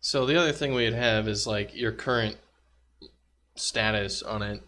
So the other thing we'd have is like your current status on it.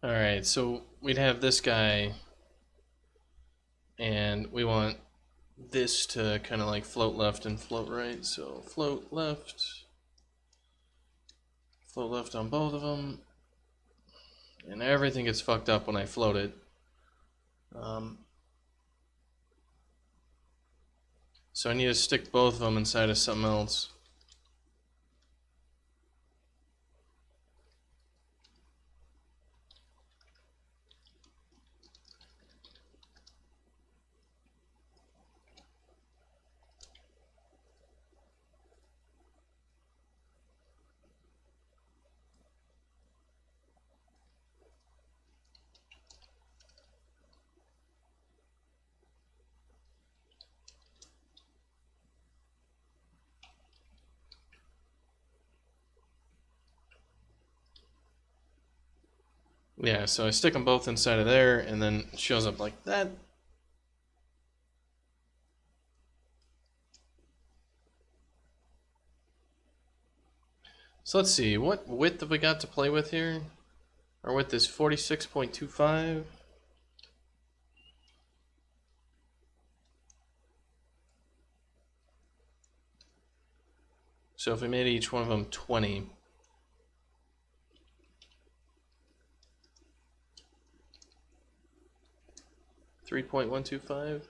Alright, so we'd have this guy, and we want this to kind of like float left and float right. So float left on both of them, and everything gets fucked up when I float it. So I need to stick both of them inside of something else. Yeah, so I stick them both inside of there, and then it shows up like that. So let's see, what width have we got to play with here? Our width is 46.25. So if we made each one of them 20, $3.125.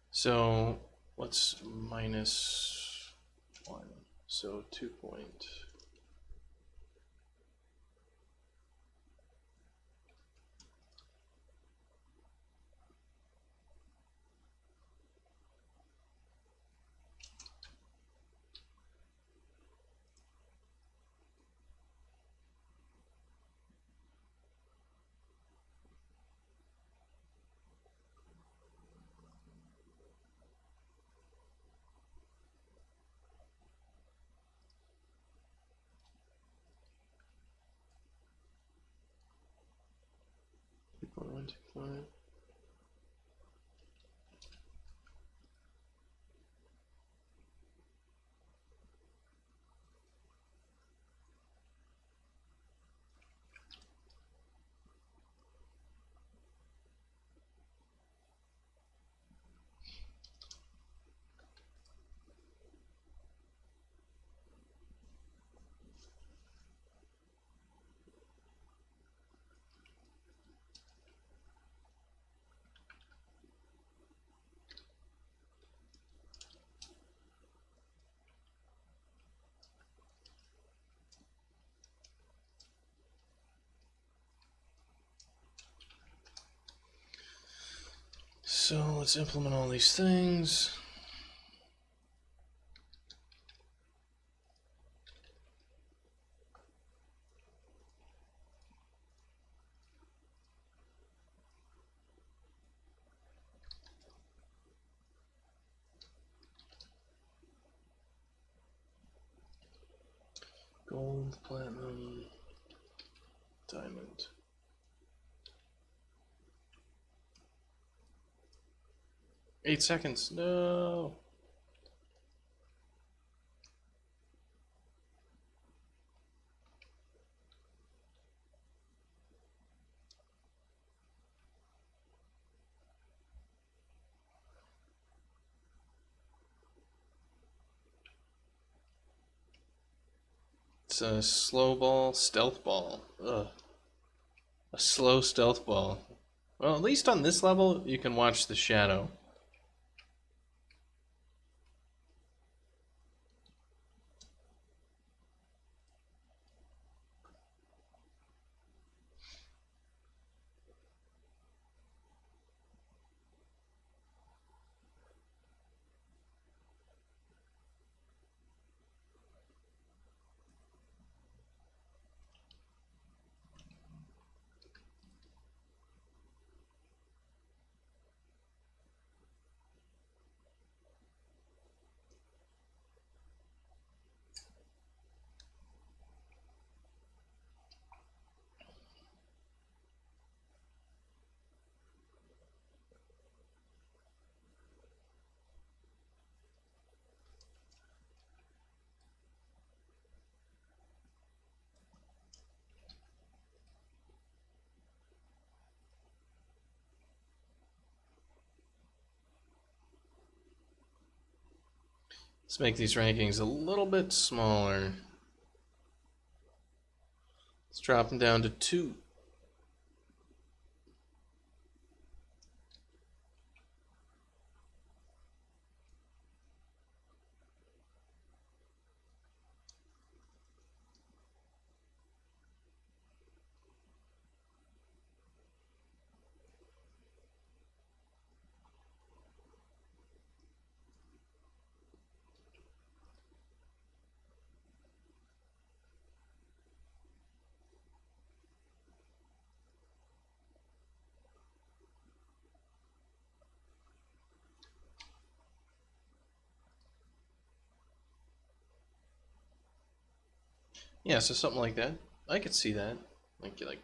So what's minus 1? So 2 point. $3.125. So let's implement all these things. Gold, platinum, diamond. Eight seconds. No. It's a slow ball, stealth ball. Ugh. A slow stealth ball. Well, at least on this level, you can watch the shadow. Let's make these rankings a little bit smaller. Let's drop them down to 2. Yeah, so something like that. I could see that. Like you're like,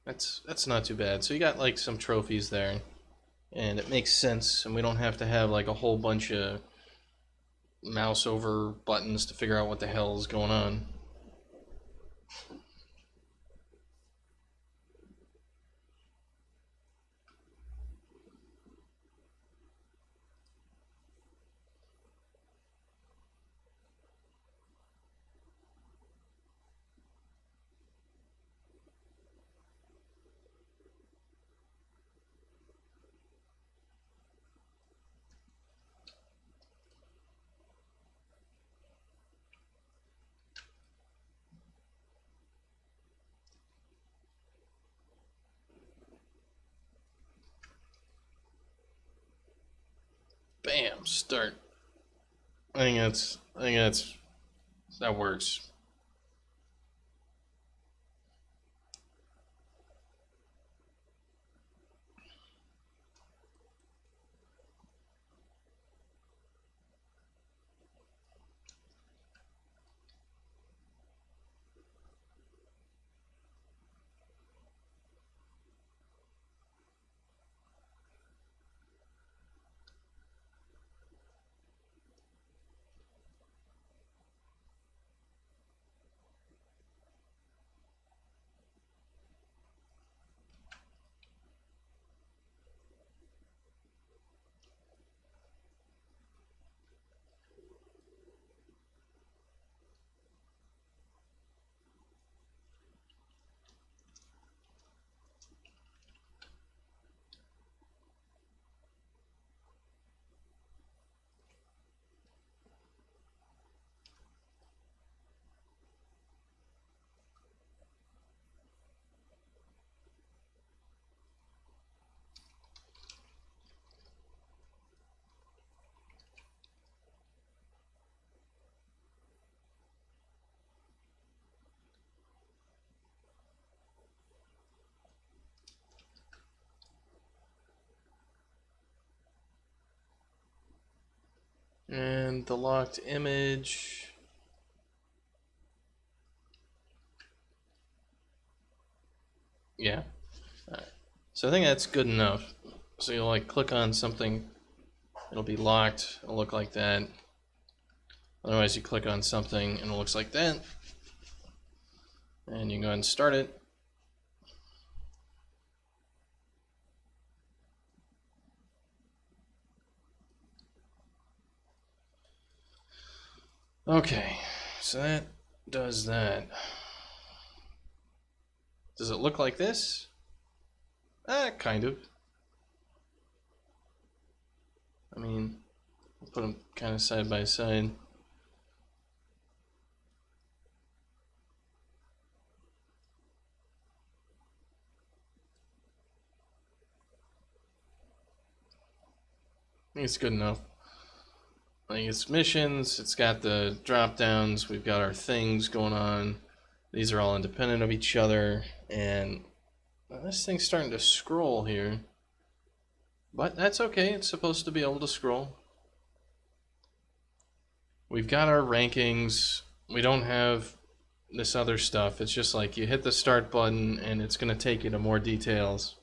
that's not too bad. So you got like some trophies there, and it makes sense, and we don't have to have like a whole bunch of mouse over buttons to figure out what the hell is going on. Bam, start. I think that works. And the locked image. Yeah. Alright. So I think that's good enough. So you'll like click on something, it'll be locked, it'll look like that. Otherwise you click on something and it looks like that. And you can go ahead and start it. Okay, so that does that. Does it look like this? Kind of. I mean, I'll put them kind of side by side. I think it's good enough. Like it's missions, it's got the drop downs, we've got our things going on. These are all independent of each other, and this thing's starting to scroll here. But that's okay, it's supposed to be able to scroll. We've got our rankings. We don't have this other stuff. It's just like you hit the start button and it's going to take you to more details.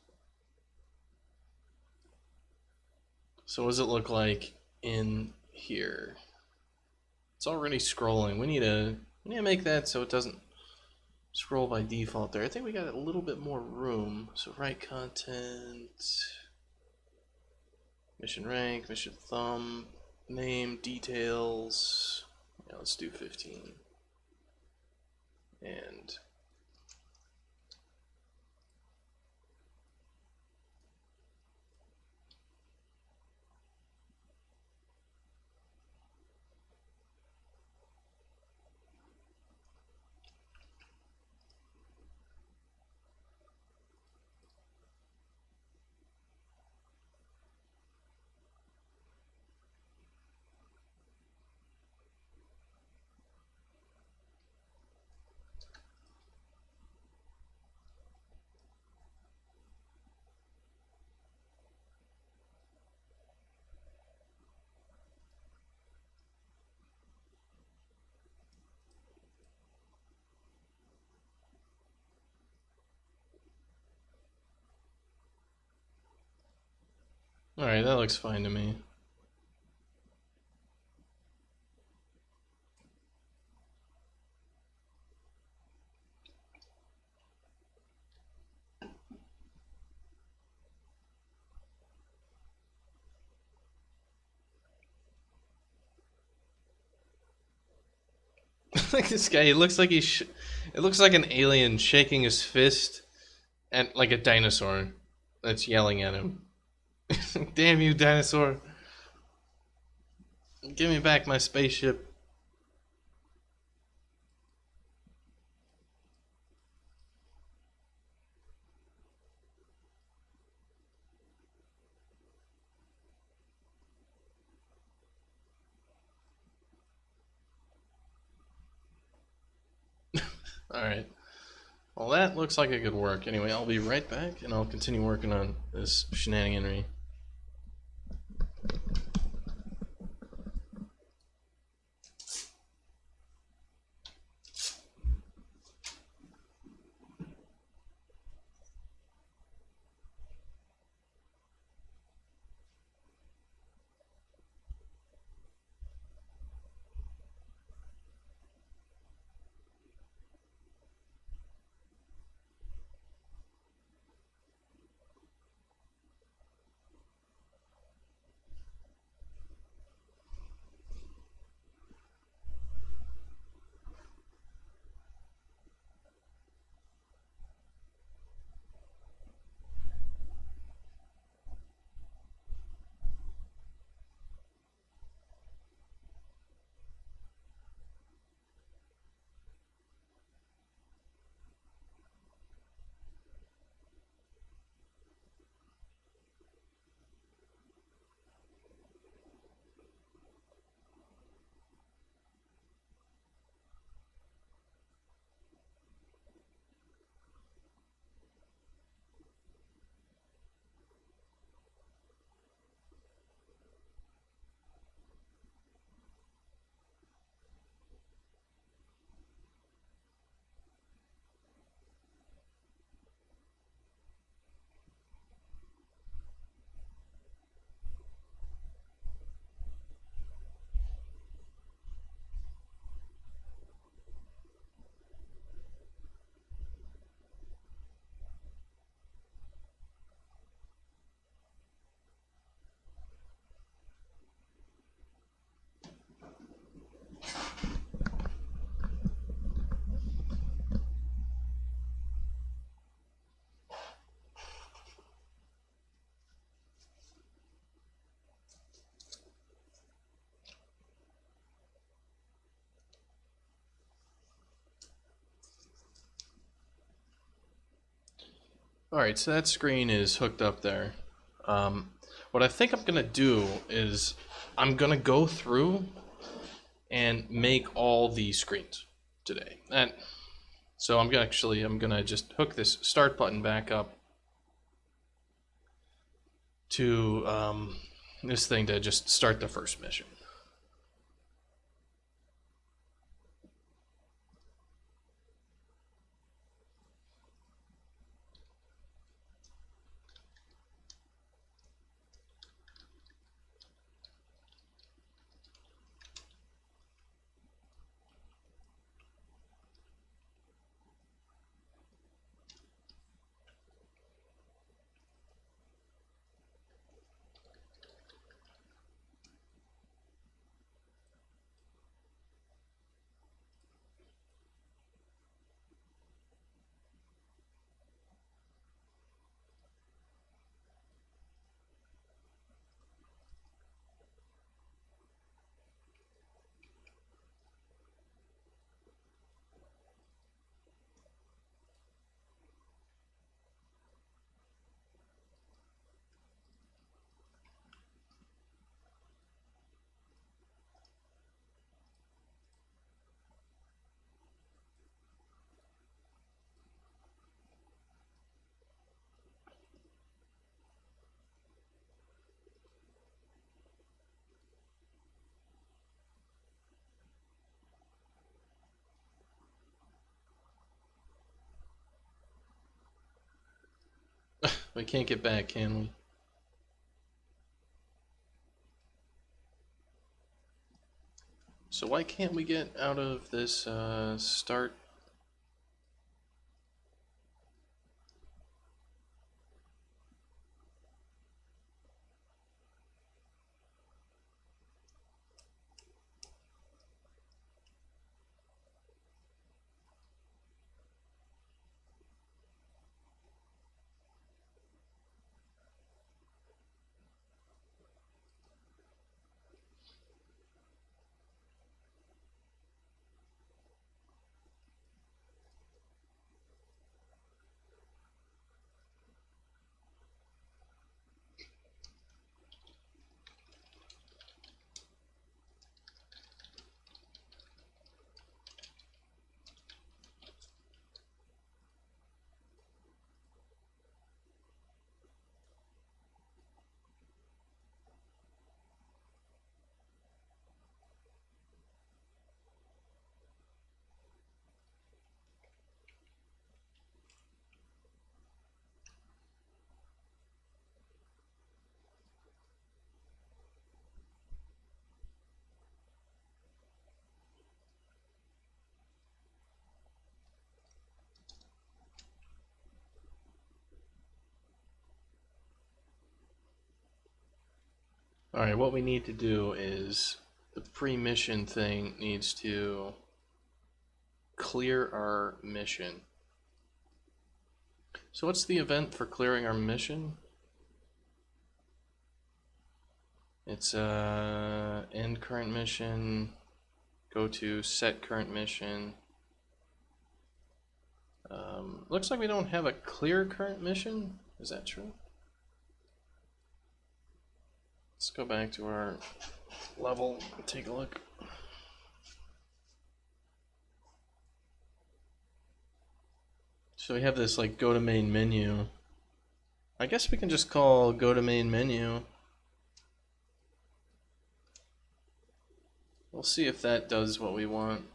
So what does it look like in here? It's already scrolling. We need to make that so it doesn't scroll by default there. I think we got a little bit more room. So write content, mission rank, mission thumb, name, details. Yeah, let's do 15. And alright, that looks fine to me. Like this guy, he looks like it looks like an alien shaking his fist at like a dinosaur that's yelling at him. Damn you, dinosaur! Give me back my spaceship. Alright. Well, that looks like it could work. Anyway, I'll be right back and I'll continue working on this shenaniganry. Alright, so that screen is hooked up there. What I think I'm gonna do is I'm gonna go through and make all the screens today. So I'm gonna just hook this start button back up to this thing to just start the first mission. We can't get back, can we? So why can't we get out of this start? Alright, what we need to do is the pre-mission thing needs to clear our mission. So what's the event for clearing our mission? It's end current mission, go to set current mission. Looks like we don't have a clear current mission. Is that true? Let's go back to our level and take a look. So we have this like go to main menu. I guess we can just call go to main menu. We'll see if that does what we want.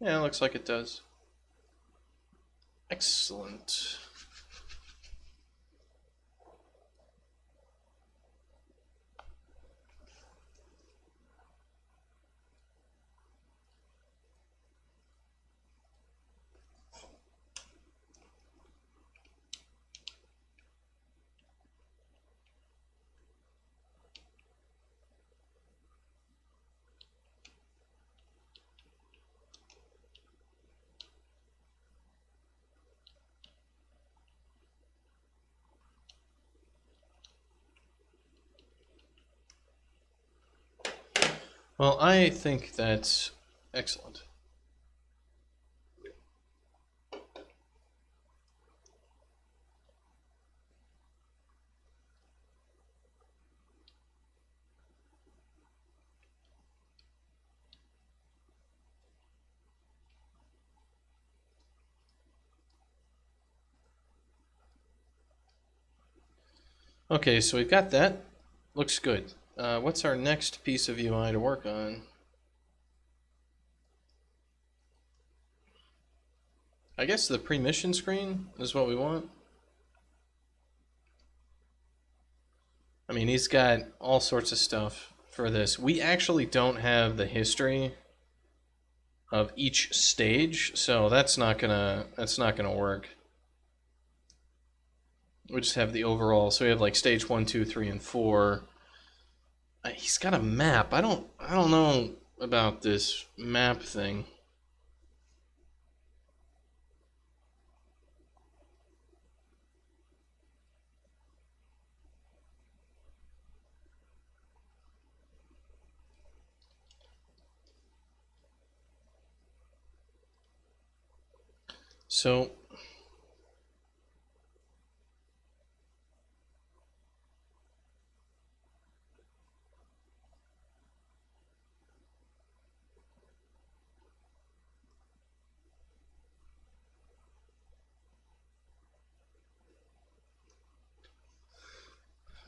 Yeah, it looks like it does. Excellent. Well, I think that's excellent. Okay, so we've got that. Looks good. What's our next piece of UI to work on? I guess the pre-mission screen is what we want. I mean, he's got all sorts of stuff for this. We actually don't have the history of each stage, so that's not gonna work. We just have the overall. So we have like stage 1, 2, 3, and 4. He's got a map. I don't know about this map thing. So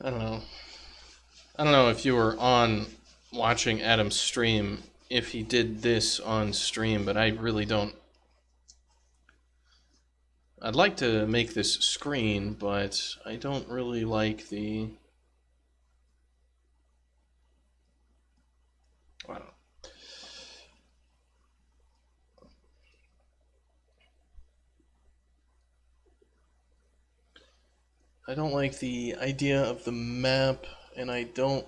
I don't know. I don't know if you were on watching Adam's stream if he did this on stream, but I really don't. I'd like to make this screen, but I don't really like the. I don't know. I don't like the idea of the map, and I don't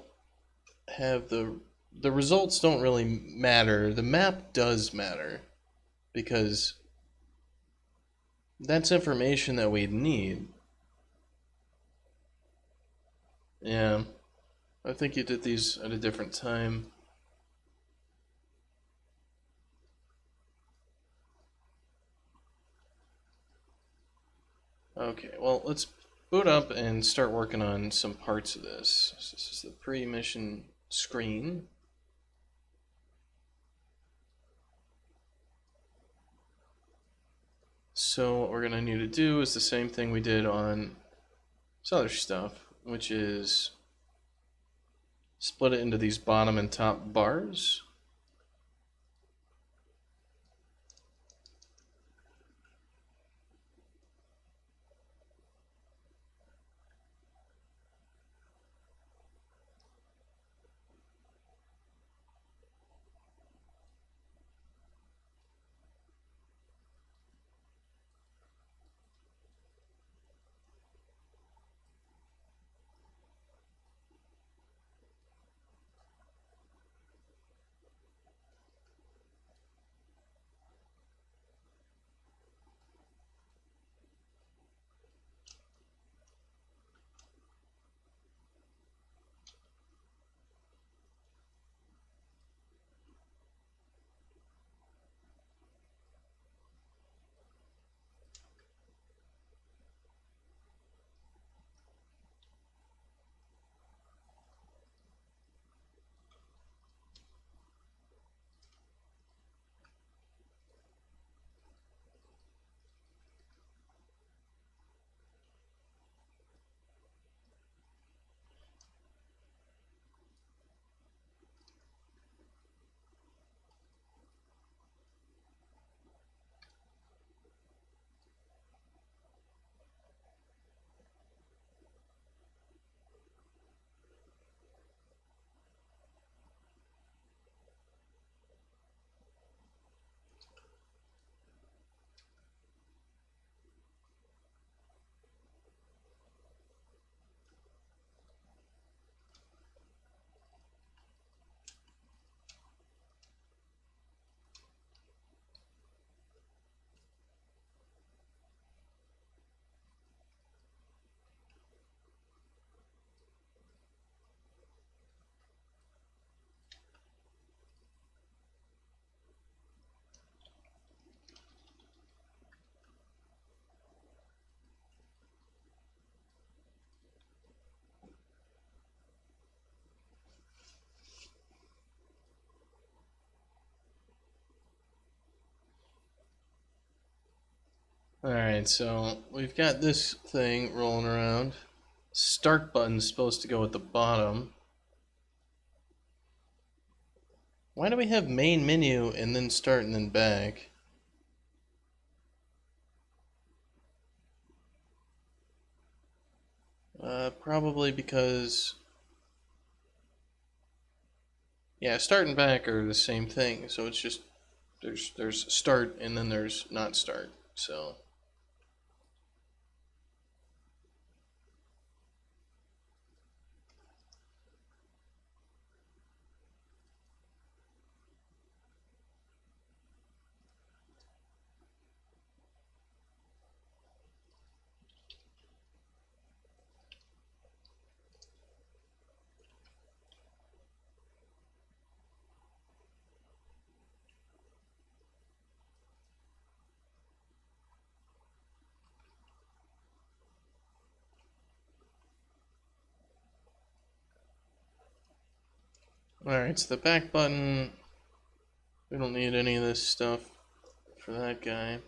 have the results don't really matter. The map does matter because that's information that we need. Yeah, I think you did these at a different time. Okay, well, let's boot up and start working on some parts of this. So this is the pre-mission screen. So what we're going to need to do is the same thing we did on this other stuff, which is split it into these bottom and top bars. Alright, so we've got this thing rolling around. Start button's supposed to go at the bottom. Why do we have main menu and then start and then back? Probably because... yeah, start and back are the same thing, so it's just there's start and then there's not start, so... Alright, so the back button, we don't need any of this stuff for that guy.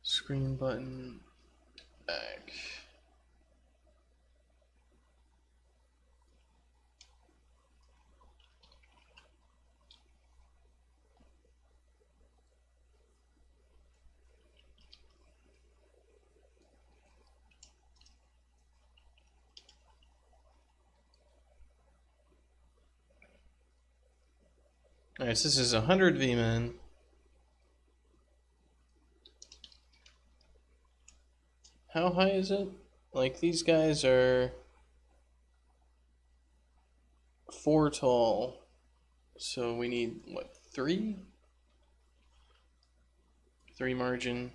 Screen button, back. Alright, so this is 100 VMin. How high is it? Like, these guys are 4 tall. So we need, what, 3? 3 margin.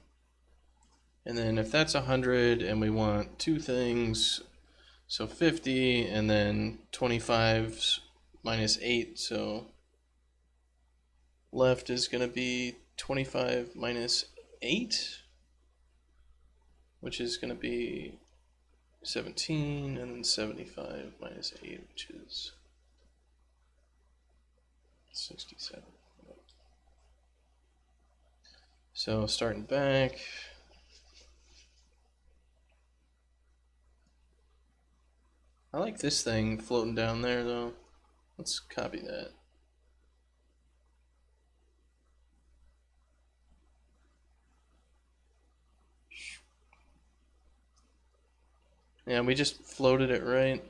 And then if that's 100 and we want 2 things, so 50, and then 25 minus 8, so left is going to be 25 minus 8, which is going to be 17, and then 75 minus 8, which is 67. So starting back. I like this thing floating down there though. Let's copy that. Yeah, we just floated it right.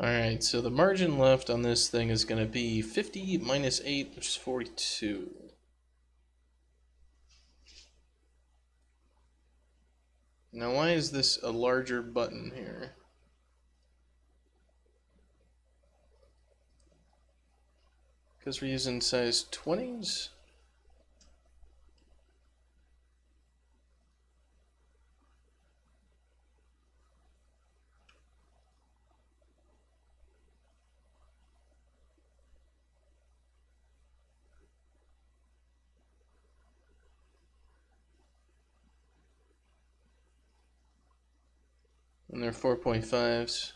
Alright, so the margin left on this thing is going to be 50 minus 8, which is 42. Now why is this a larger button here? Because we're using size 20s? And they're 4.5s.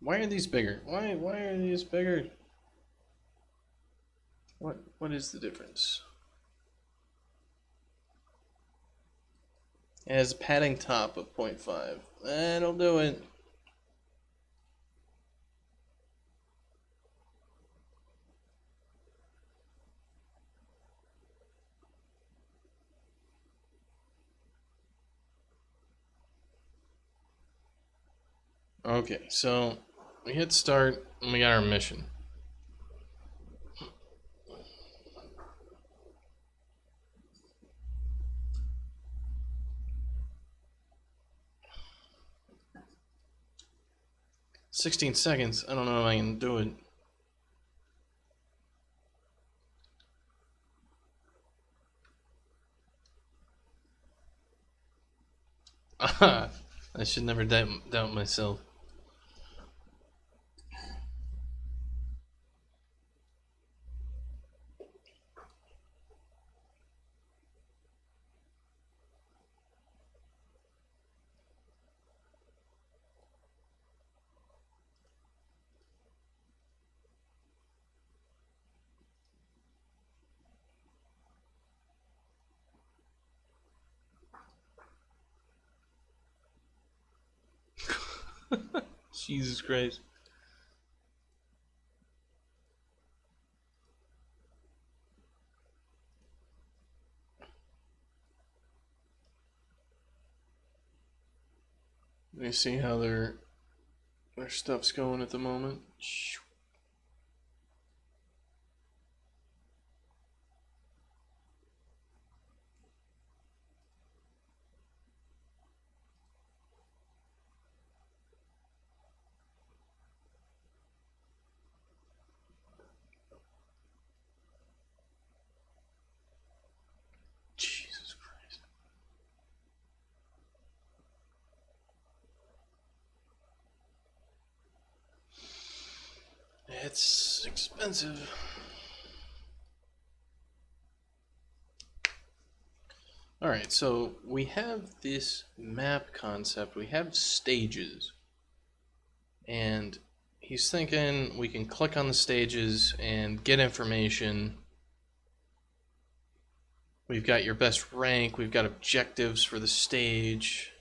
Why are these bigger? Why are these bigger? What is the difference? It has a padding top of 0.5. That'll do it. Okay, so we hit start and we got our mission. $16. I don't know if I can do it. I should never doubt myself. Jesus Christ. Let me see how their stuff's going at the moment. Jesus Christ. It's expensive. Alright, so we have this map concept. We have stages. And he's thinking we can click on the stages and get information. We've got your best rank. We've got objectives for the stage.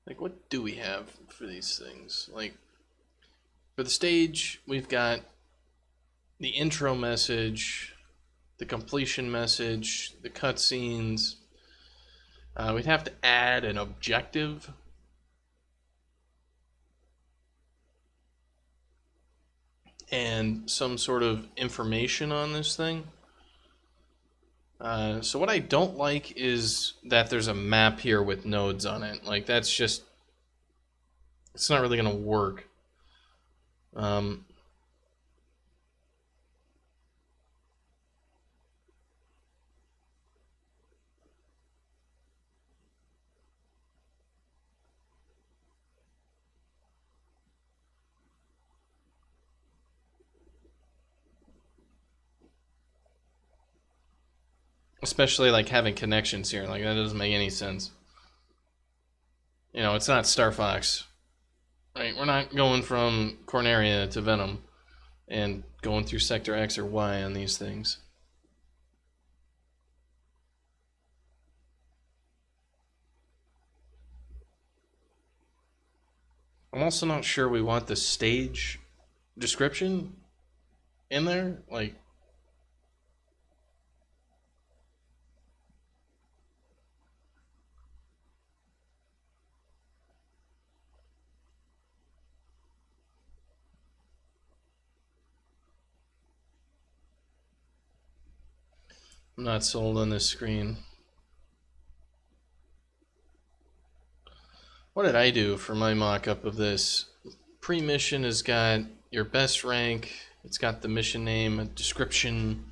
Like, what do we have for these things? Like, for the stage, we've got the intro message, the completion message, the cutscenes. We'd have to add an objective. And some sort of information on this thing. So what I don't like is that there's a map here with nodes on it. Like, that's just... it's not really going to work. Especially, like, having connections here. Like, that doesn't make any sense. You know, it's not Star Fox. Right? We're not going from Corneria to Venom and going through Sector X or Y on these things. I'm also not sure we want the stage description in there. Like, I'm not sold on this screen. What did I do for my mock-up of this? Pre-mission has got your best rank. It's got the mission name, a description.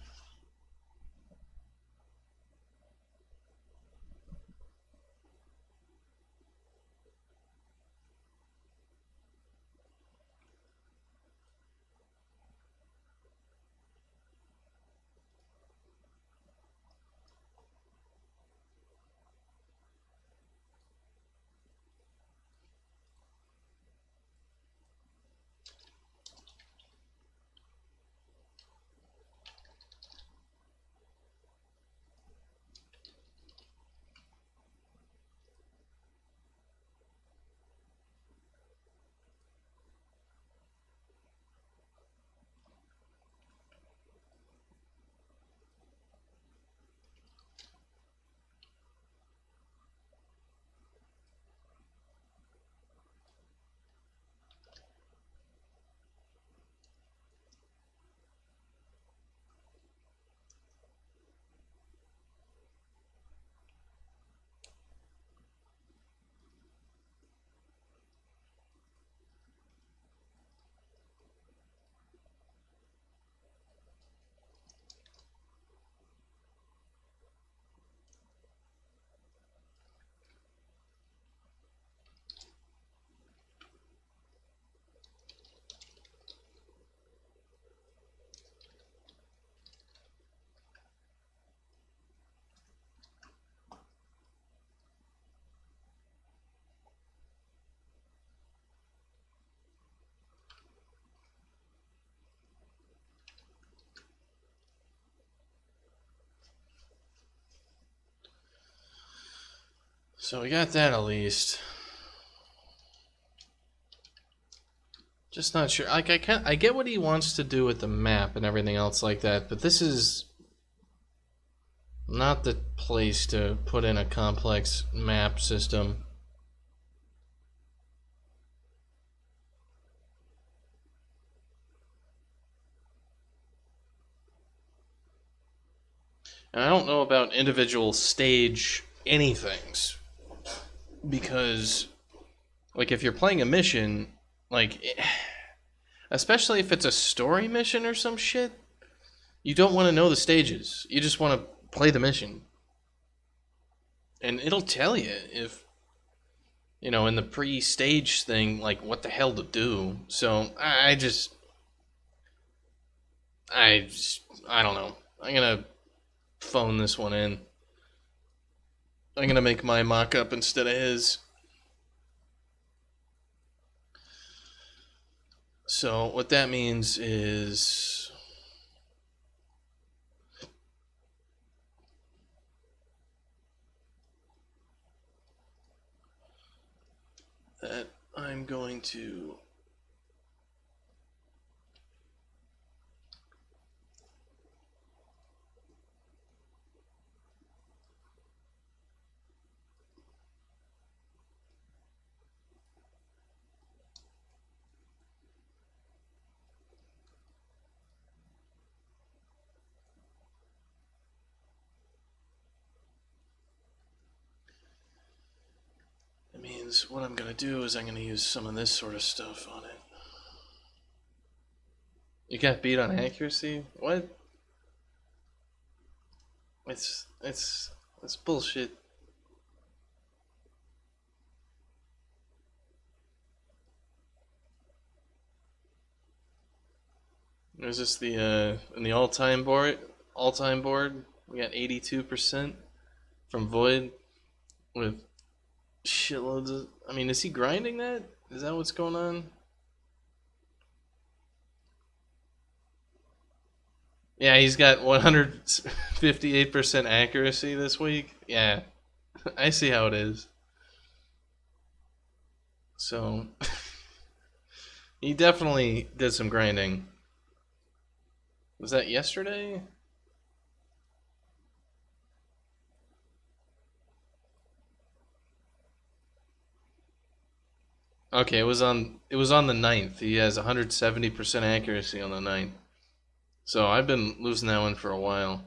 So we got that at least. Just not sure. Like I get what he wants to do with the map and everything else like that, but this is not the place to put in a complex map system. And I don't know about individual stage anythings, because like if you're playing a mission, like especially if it's a story mission or some shit, you don't want to know the stages. You just want to play the mission. And it'll tell you if, you know, in the pre-stage thing, like what the hell to do. So I don't know. I'm gonna phone this one in. I'm gonna make my mock-up instead of his. So what that means is that I'm going to means what I'm gonna do is I'm gonna use some of this sort of stuff on it. You got beat on accuracy? What? It's bullshit. Is this the in the all-time board? All-time board, we got 82% from Void with shitloads of. I mean, is he grinding that? Is that what's going on? Yeah, he's got 158% accuracy this week. Yeah, I see how it is. So, he definitely did some grinding. Was that yesterday? Okay, it was on the 9th. He has 170% accuracy on the 9th. So I've been losing that one for a while.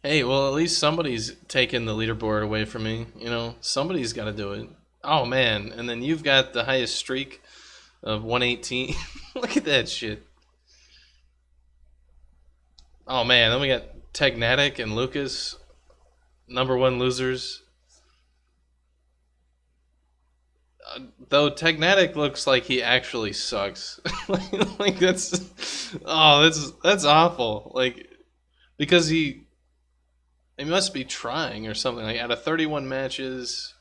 Hey, well, at least somebody's taking the leaderboard away from me. You know, somebody's got to do it. Oh man, and then you've got the highest streak of 118. Look at that shit. Oh man, then we got Tegnatic and Lucas, number one losers. Though Tegnatic looks like he actually sucks. Like that's awful. Like because he must be trying or something. Like out of 31 matches,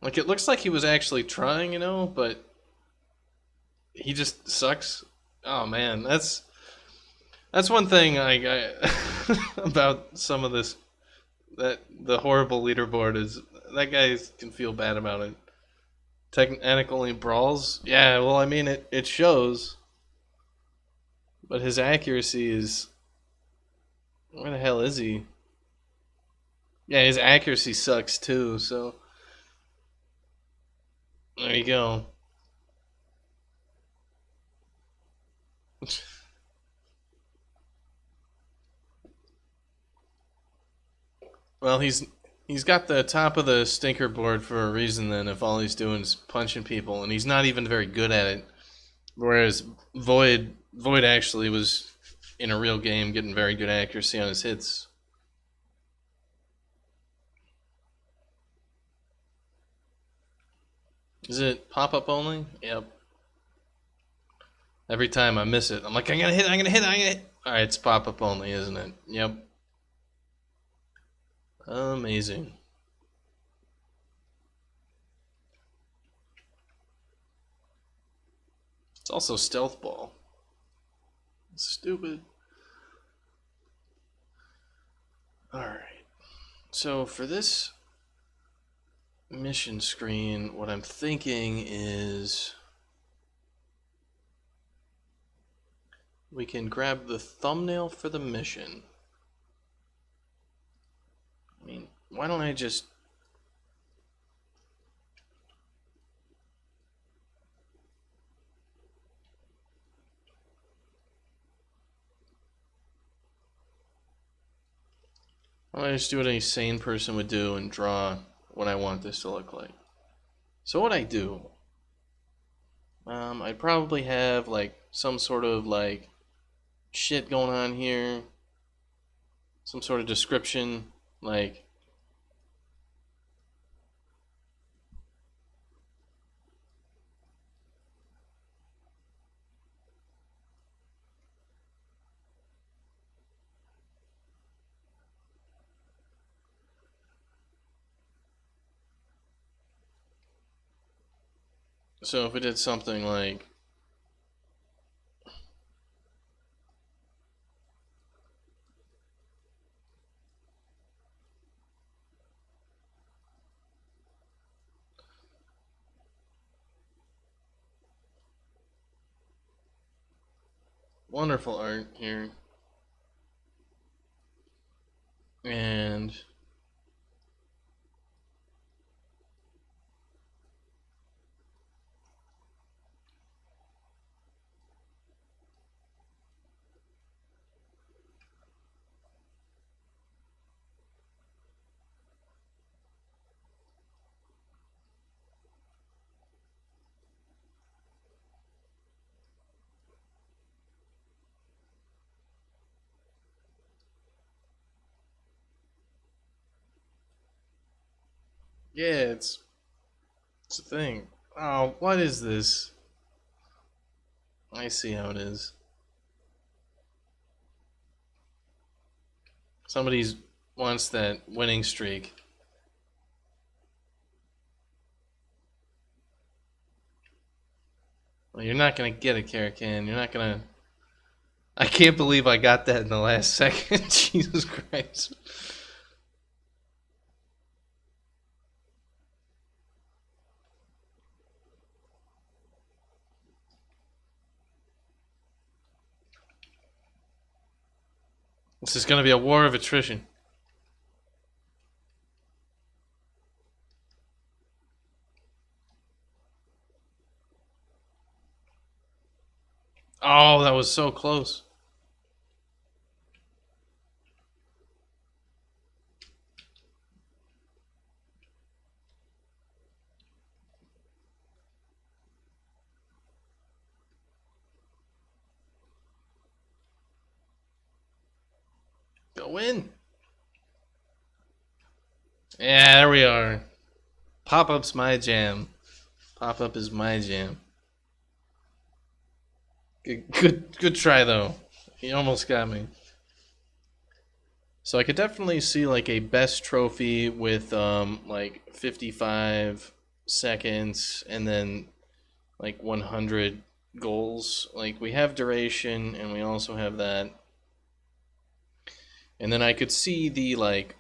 like it looks like he was actually trying, you know, but he just sucks. Oh man, that's one thing I about some of this, that the horrible leaderboard is that guy can feel bad about it. Technic only brawls. Yeah, well, I mean it shows, but his accuracy is, where the hell is he? Yeah, his accuracy sucks too. So there you go. Well, he's got the top of the stinker board for a reason. Then, if all he's doing is punching people, and he's not even very good at it, whereas Void actually was in a real game getting very good accuracy on his hits. Is it pop up only? Yep. Every time I miss it, I'm like, I'm gonna hit, I'm gonna hit, I'm gonna hit. Alright, it's pop up only, isn't it? Yep. Amazing. It's also stealth ball. Stupid. Alright. So for this mission screen, what I'm thinking is we can grab the thumbnail for the mission. I mean, why don't I just... Why don't I just do what any sane person would do and draw what I want this to look like? So what I do, I'd probably have like some sort of like shit going on here, some sort of description, like so if we did something like wonderful art here, and yeah, it's a thing. Oh, what is this? I see how it is. Somebody's wants that winning streak. Well, you're not gonna get it, Karakan. You're not gonna. I can't believe I got that in the last second. Jesus Christ. This is gonna be a war of attrition. Oh, that was so close. Go in. Yeah, there we are. Pop-up's my jam. Pop-up is my jam. Good try though. You almost got me. So I could definitely see like a best trophy with like 55 seconds and then like 100 goals. Like we have duration and we also have that. And then I could see the like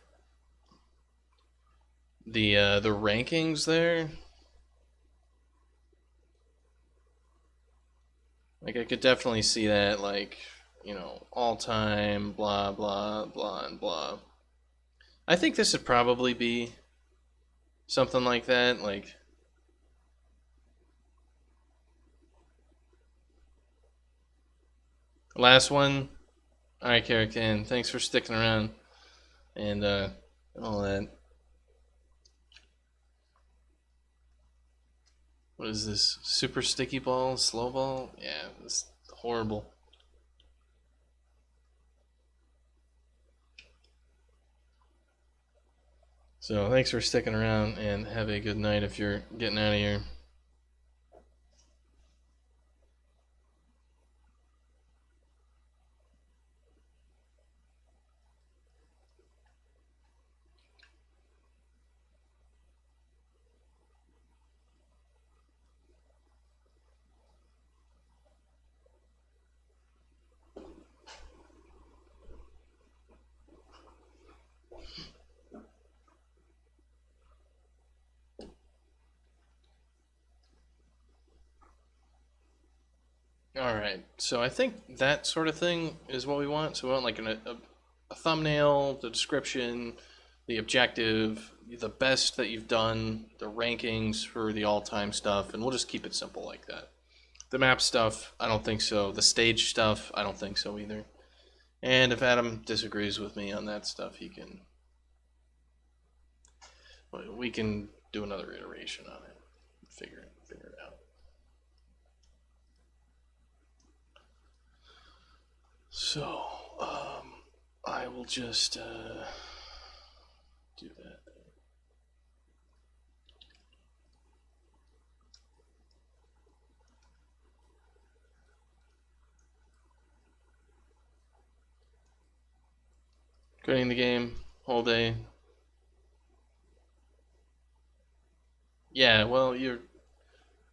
the rankings there. Like I could definitely see that, like, you know, all time, blah blah blah and blah. I think this would probably be something like that. Like, last one. All right, Karakan, thanks for sticking around and all that. What is this? Super sticky ball, slow ball? Yeah, it's horrible. So thanks for sticking around and have a good night if you're getting out of here. Alright, so I think that sort of thing is what we want. So we want like a thumbnail, the description, the objective, the best that you've done, the rankings for the all-time stuff, and we'll just keep it simple like that. The map stuff, I don't think so. The stage stuff, I don't think so either. And if Adam disagrees with me on that stuff, we can do another iteration on it. Figure it out. So, I will just do that. Creating the game whole day. Yeah, well, you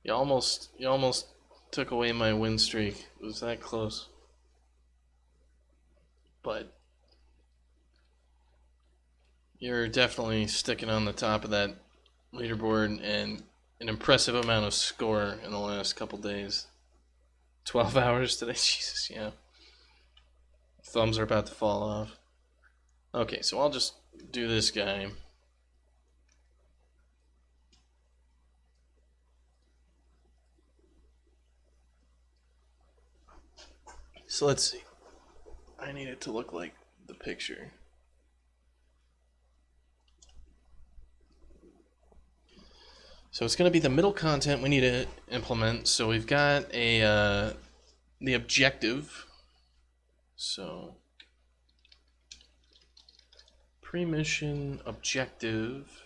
almost took away my win streak. It was that close. But you're definitely sticking on the top of that leaderboard and an impressive amount of score in the last couple days. 12 hours today, Jesus, yeah. Thumbs are about to fall off. Okay, so I'll just do this guy. So let's see. I need it to look like the picture. So it's going to be the middle content we need to implement. So we've got the objective. So pre-mission objective.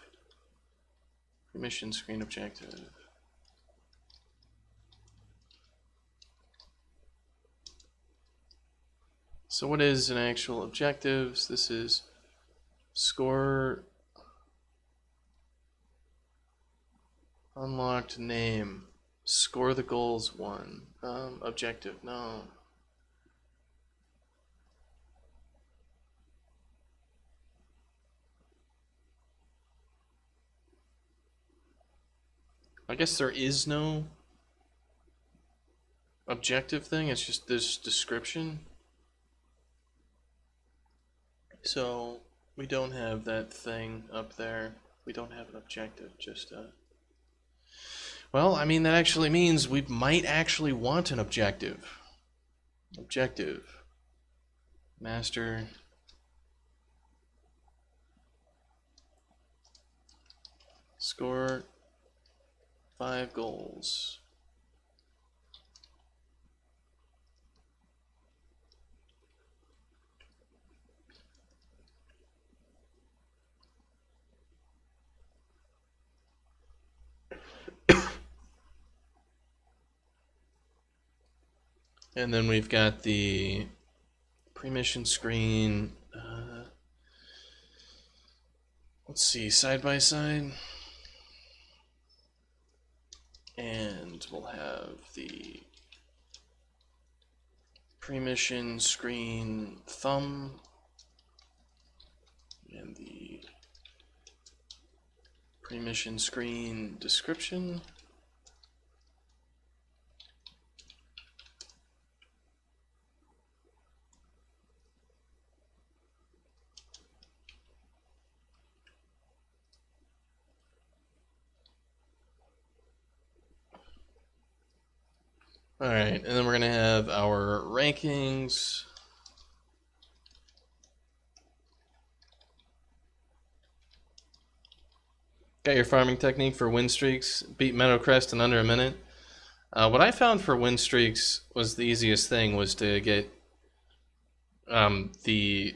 Pre-mission screen objective. So what is an actual objectives? This is score unlocked name. Score the goals 1. Objective, no. I guess there is no objective thing, it's just this description. So we don't have that thing up there. We don't have an objective, just well, I mean, that actually means we might actually want an objective. Objective. Master. Score 5 goals. And then we've got the pre-mission screen. Let's see, side by side. And we'll have the pre-mission screen thumb and the pre-mission screen description. Alright, and then we're going to have our rankings. Got your farming technique for win streaks. Beat Meadowcrest in under a minute. What I found for win streaks was the easiest thing was to get the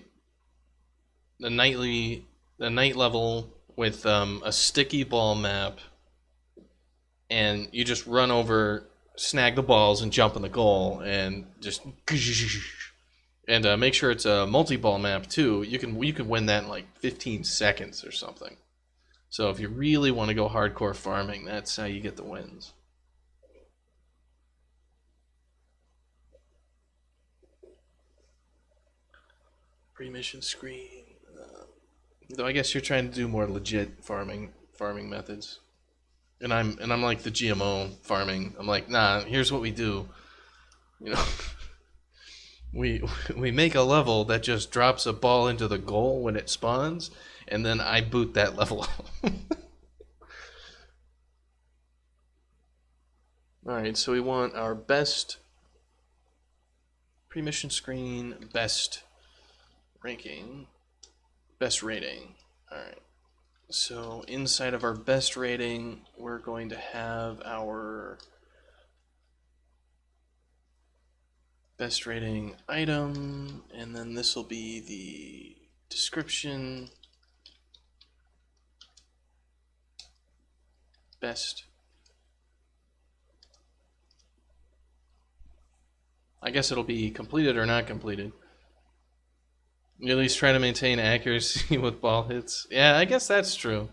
night level with a sticky ball map, and you just run over, snag the balls, and jump in the goal, and just and make sure it's a multi-ball map too. You can win that in like 15 seconds or something. So if you really want to go hardcore farming, that's how you get the wins. Pre-mission screen. Though I guess you're trying to do more legit farming methods. And I'm like the GMO farming. I'm like, nah, here's what we do. You know, we make a level that just drops a ball into the goal when it spawns, and then I boot that level. Alright, so we want our best pre-mission screen, best ranking, best rating. Alright, so inside of our best rating, we're going to have our best rating item, and then this will be the description, best. I guess it'll be completed or not completed. You at least try to maintain accuracy with ball hits. Yeah, I guess that's true.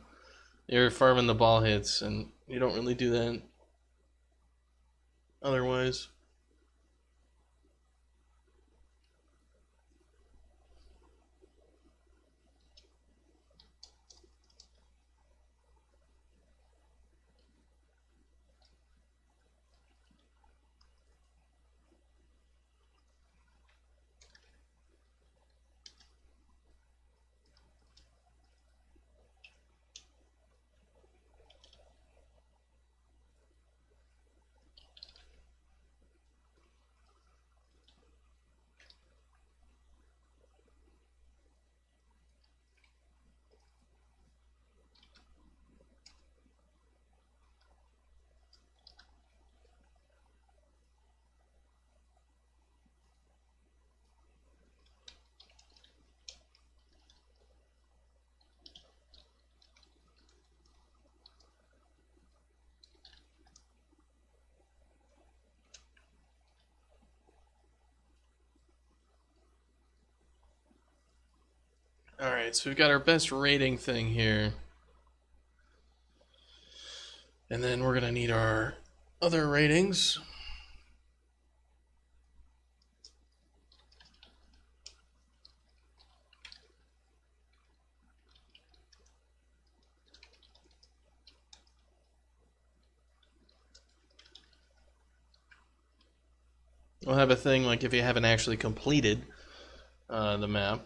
You're farming the ball hits, and you don't really do that otherwise. Alright, so we've got our best rating thing here. And then we're going to need our other ratings. We'll have a thing like if you haven't actually completed the map.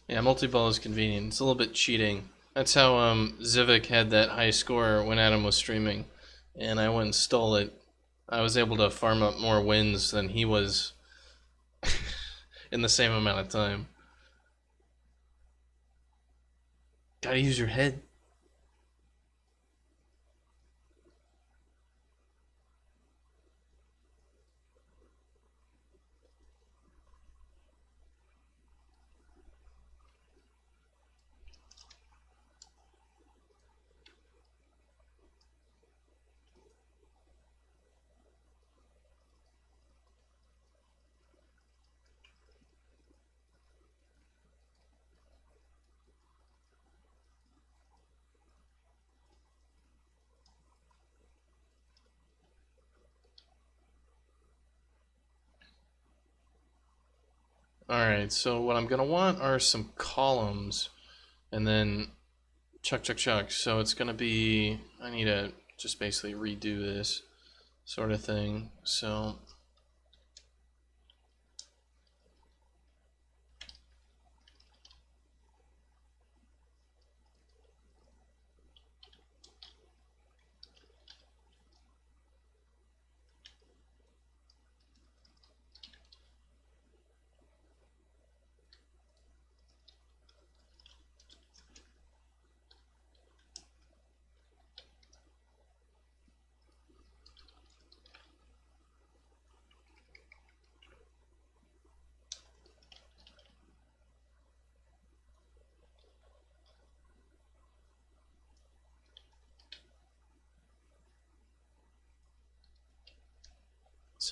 Yeah, multi-ball is convenient. It's a little bit cheating. That's how Zivik had that high score when Adam was streaming, and I went and stole it. I was able to farm up more wins than he was in the same amount of time. Gotta use your head. Alright, so what I'm gonna want are some columns, and then chuck, chuck, chuck. So it's gonna be, I need to just basically redo this sort of thing. So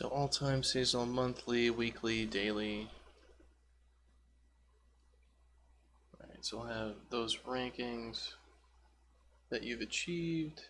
all time, seasonal, monthly, weekly, daily. Right. So we'll have those rankings that you've achieved.